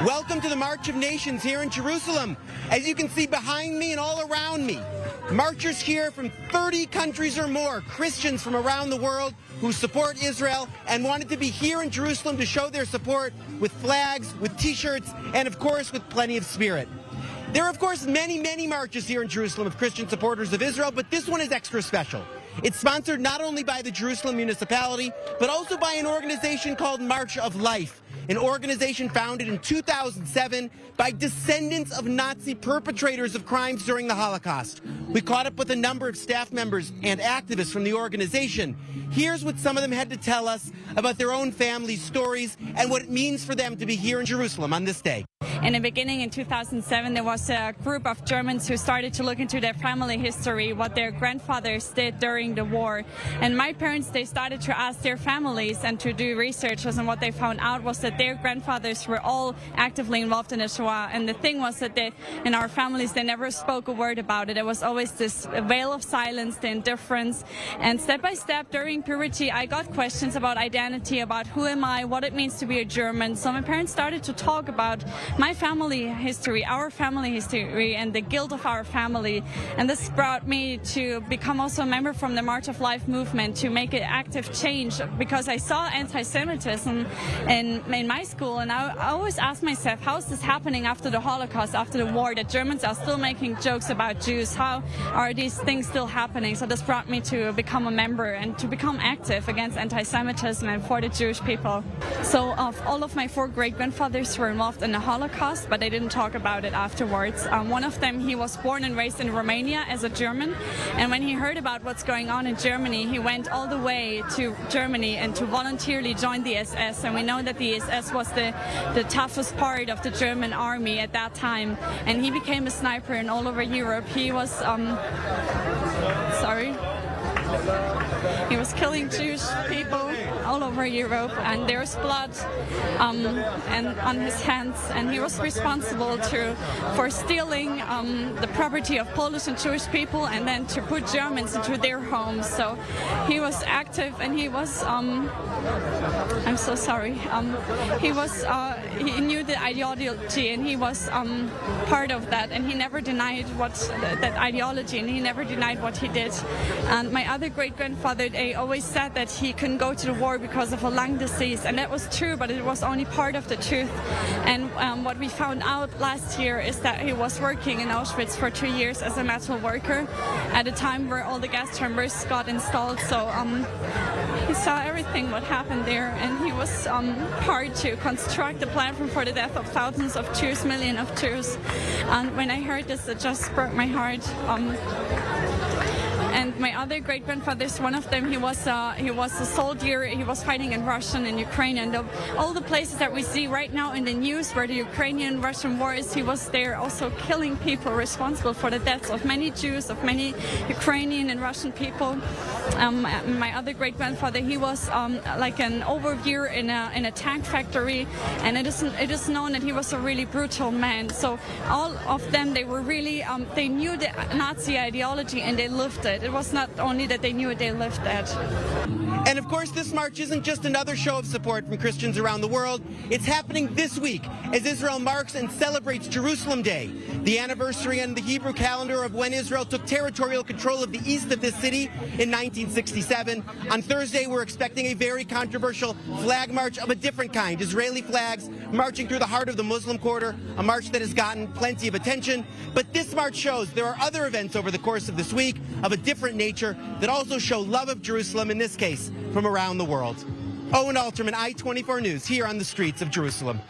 Welcome to the March of Nations here in Jerusalem. As you can see behind me and all around me, marchers here from 30 countries or more, Christians from around the world who support Israel and wanted to be here in Jerusalem to show their support with flags, with t-shirts, and of course with plenty of spirit. There are of course many marches here in Jerusalem of Christian supporters of Israel, but this one is extra special. It's sponsored not only by the Jerusalem municipality, but also by an organization called March of Life, an organization founded in 2007 by descendants of Nazi perpetrators of crimes during the Holocaust. We caught up with a number of staff members and activists from the organization. Here's what some of them had to tell us about their own family stories and what it means for them to be here in Jerusalem on this day. In the beginning, in 2007, there was a group of Germans who started to look into their family history, what their grandfathers did during the war. And my parents, they started to ask their families and to do researches, and what they found out was that their grandfathers were all actively involved in the Shoah. And the thing was that in our families, they never spoke a word about it. There was always this veil of silence, the indifference. And step by step, during puberty, I got questions about identity, about who am I, what it means to be a German. So my parents started to talk about my family history, our family history, and the guilt of our family. And this brought me to become also a member from the March of Life movement, to make an active change, because I saw anti-Semitism in my school, and I always asked myself, how is this happening after the Holocaust, after the war, that Germans are still making jokes about Jews? How are these things still happening? So this brought me to become a member and to become active against anti-Semitism and for the Jewish people. So all of my 4 great-grandfathers were involved in the Holocaust, but they didn't talk about it afterwards. One of them, he was born and raised in Romania as a German, and when he heard about what's going on in Germany, he went all the way to Germany and to voluntarily join the SS. And we know that the SS was the toughest part of the German army at that time, and he became a sniper in all over Europe. He was he was killing Jewish people all over Europe, and there's blood and on his hands, and he was responsible for stealing the property of Polish and Jewish people, and then to put Germans into their homes. So he was active, and he was I'm so sorry. He knew the ideology, and he was part of that, and he never denied that ideology, and he never denied what he did. And my other great-grandfather, they always said that he couldn't go to the war because of a lung disease, and that was true, but it was only part of the truth. And what we found out last year is that he was working in Auschwitz for 2 years as a metal worker at a time where all the gas chambers got installed. So he saw everything what happened there, and he was part to construct the plan for the death of thousands of Jews, millions of Jews. And when I heard this, it just broke my heart. And my other great-grandfathers, one of them, he was a soldier. He was fighting in Russia and Ukraine, and all the places that we see right now in the news where the Ukrainian-Russian war is, he was there also killing people, responsible for the deaths of many Jews, of many Ukrainian and Russian people. My other great-grandfather, he was like an overviewer in a tank factory, and it is known that he was a really brutal man. So all of them, they were really, they knew the Nazi ideology and they lived it. It was not only that they knew it, they lived it. And of course, this march isn't just another show of support from Christians around the world. It's happening this week as Israel marks and celebrates Jerusalem Day, the anniversary on the Hebrew calendar of when Israel took territorial control of the east of this city in 1967. On Thursday, we're expecting a very controversial flag march of a different kind, Israeli flags marching through the heart of the Muslim quarter, a march that has gotten plenty of attention. But this march shows there are other events over the course of this week of a different nature that also show love of Jerusalem, in this case, from around the world. Owen Alterman, I-24 News, here on the streets of Jerusalem.